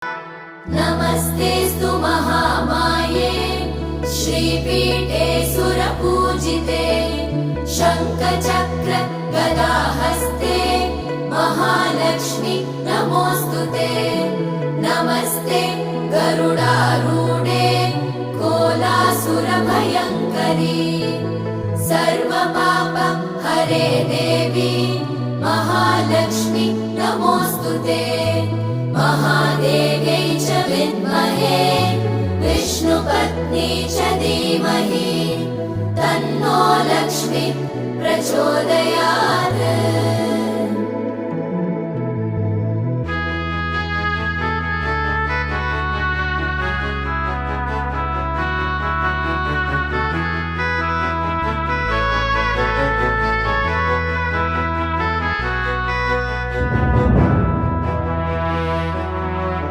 नमस्तेऽस्तु महामाये श्रीपीठे सुरपूजिते शङ्खचक्र गदाहस्ते महालक्ष्मी नमोऽस्तुते। नमस्ते गरुडारूढे कोलासुरभयङ्करी सर्वपाप हरे देवी महालक्ष्मी नमोऽस्तुते। महादेव्यै च विद्महे विष्णुपत्नी च धीमहि तन्नो लक्ष्मी प्रचोदयात्।